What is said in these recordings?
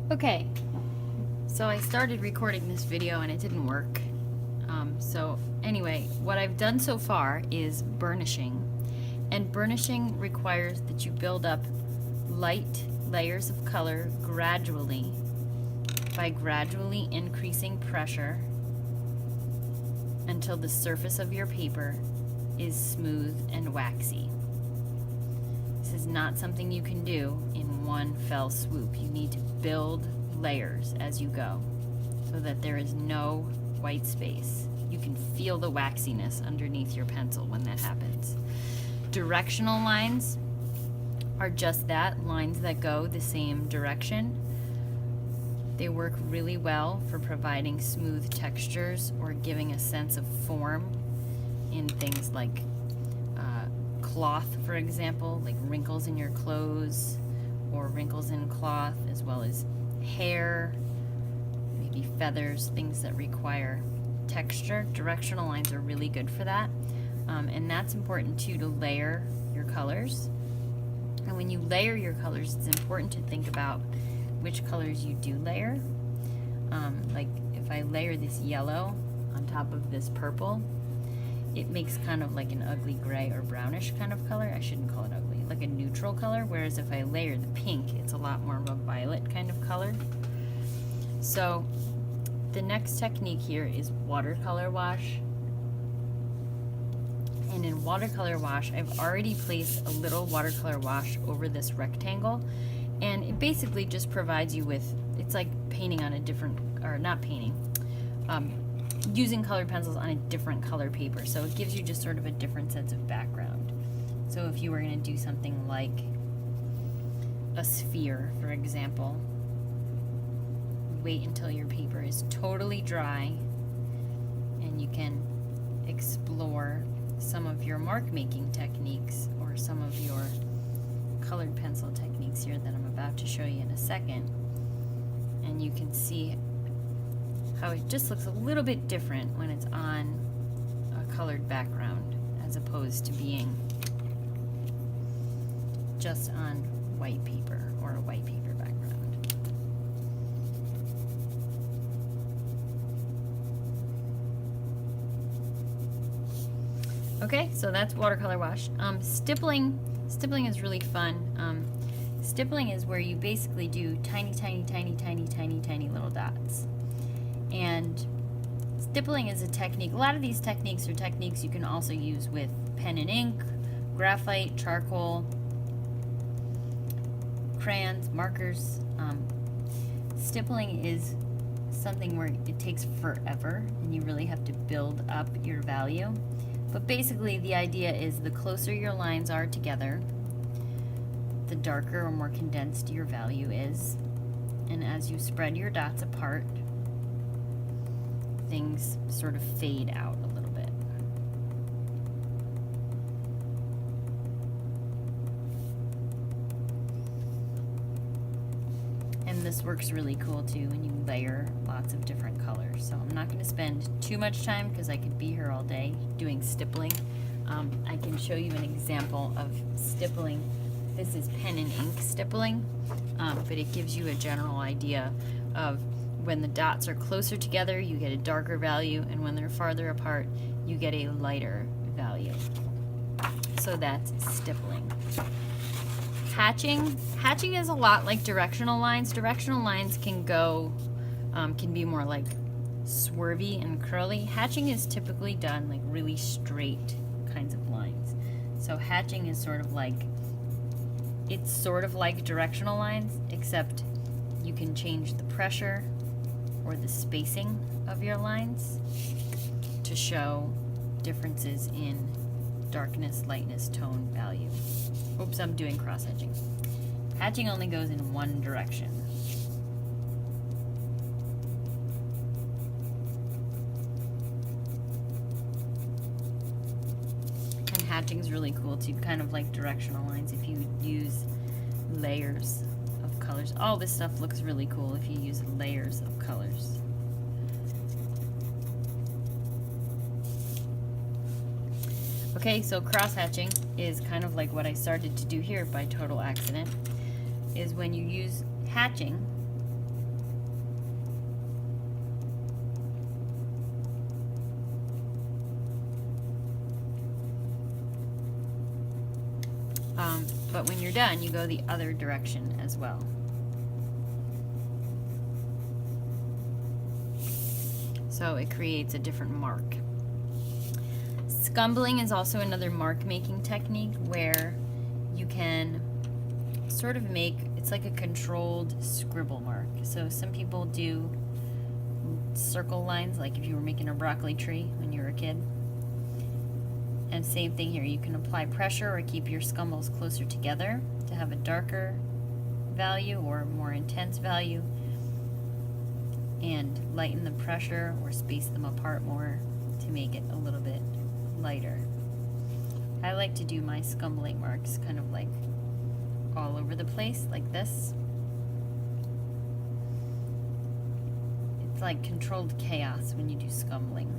Okay, so I started recording this video and it didn't work. So anyway, what I've done so far is burnishing. And burnishing requires that you build up light layers of color gradually by gradually increasing pressure until the surface of your paper is smooth and waxy. This is not something you can do in one fell swoop. You need to build layers as you go so that there is no white space. You can feel the waxiness underneath your pencil when that happens. Directional lines are just that, lines that go the same direction. They work really well for providing smooth textures or giving a sense of form in things like cloth, for example, like wrinkles in your clothes or wrinkles in cloth, as well as hair, maybe feathers, things that require texture. Directional lines are really good for that. And that's important too, to layer your colors. And when you layer your colors, it's important to think about which colors you do layer. Like if I layer this yellow on top of this purple, it makes kind of like an ugly gray or brownish kind of color. I shouldn't call it ugly, like a neutral color. Whereas if I layer the pink, it's a lot more of a violet kind of color. So the next technique here is watercolor wash. And in watercolor wash, I've already placed a little watercolor wash over this rectangle. And it basically just provides you with, it's like painting on a different, or not painting, using colored pencils on a different color paper. So it gives you just sort of a different sense of background. So if you were going to do something like a sphere, for example, wait until your paper is totally dry and you can explore some of your mark making techniques or some of your colored pencil techniques here that I'm about to show you in a second. And you can see how it just looks a little bit different when it's on a colored background as opposed to being just on white paper or a white paper background. Okay, so that's watercolor wash. Stippling is really fun. Stippling is where you basically do tiny little dots. And stippling is a technique. A lot of these techniques are techniques you can also use with pen and ink, graphite, charcoal, crayons, markers. Stippling is something where it takes forever and you really have to build up your value. But basically the idea is the closer your lines are together, the darker or more condensed your value is. And as you spread your dots apart, things sort of fade out a little bit. And this works really cool too when you layer lots of different colors. So I'm not going to spend too much time because I could be here all day doing stippling. I can show you an example of stippling. This is pen and ink stippling, but it gives you a general idea of when the dots are closer together, you get a darker value, and when they're farther apart, you get a lighter value. So that's stippling. Hatching is a lot like directional lines. Directional lines can go, can be more like swervy and curly. Hatching is typically done like really straight kinds of lines. So hatching is sort of like, it's sort of like directional lines, except you can change the pressure or the spacing of your lines to show differences in darkness, lightness, tone, value. Oops, I'm doing cross hatching. Hatching only goes in one direction. And hatching is really cool too, kind of like directional lines if you use layers of colors. All this stuff looks really cool if you use layers of colors. Okay, so cross-hatching is kind of like what I started to do here by total accident, is when you use hatching, done, you go the other direction as well. So it creates a different mark. Scumbling is also another mark making technique where you can sort of make, it's like a controlled scribble mark. So some people do circle lines, like if you were making a broccoli tree when you were a kid. And same thing here, you can apply pressure or keep your scumbles closer together to have a darker value or more intense value, and lighten the pressure or space them apart more to make it a little bit lighter. I like to do my scumbling marks kind of like all over the place, like this. It's like controlled chaos when you do scumbling.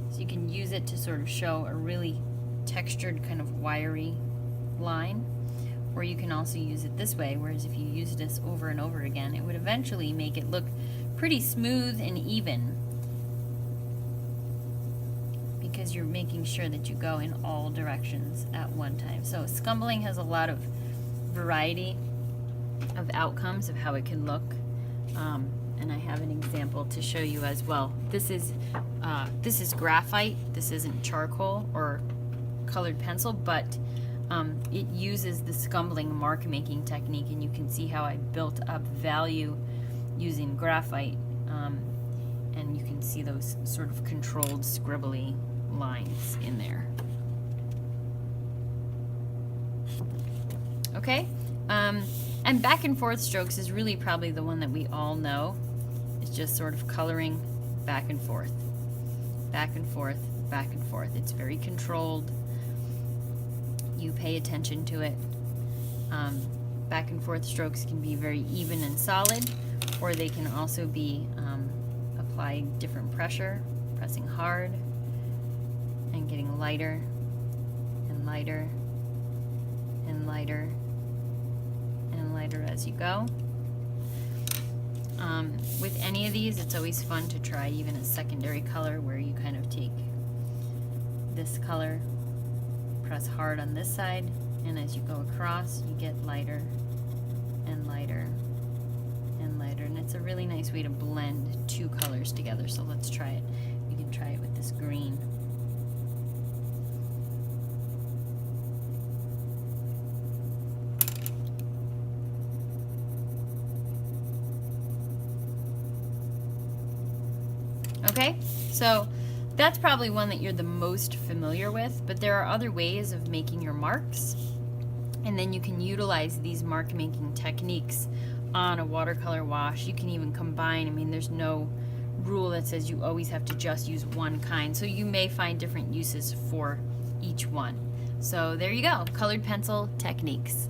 So you can use it to sort of show a really textured kind of wiry line, or you can also use it this way, whereas if you use this over and over again, it would eventually make it look pretty smooth and even, because you're making sure that you go in all directions at one time. So scumbling has a lot of variety of outcomes of how it can look, and I have an example to show you as well. This is graphite. This isn't charcoal or colored pencil, but it uses the scumbling mark making technique, and you can see how I built up value using graphite, and you can see those sort of controlled scribbly lines in there. Okay, and back and forth strokes is really probably the one that we all know. It's just sort of coloring back and forth, back and forth, back and forth. It's very controlled. You pay attention to it. Back and forth strokes can be very even and solid, or they can also be applying different pressure, pressing hard, and getting lighter and lighter and lighter and lighter as you go. With any of these, it's always fun to try even a secondary color where you kind of take this color, press hard on this side, and as you go across, you get lighter and lighter and lighter, and it's a really nice way to blend two colors together. So let's try it. We can try it with this green. Okay, so that's probably one that you're the most familiar with, but there are other ways of making your marks, and then you can utilize these mark making techniques on a watercolor wash. You can even combine. I mean, there's no rule that says you always have to just use one kind, so you may find different uses for each one. So there you go, colored pencil techniques.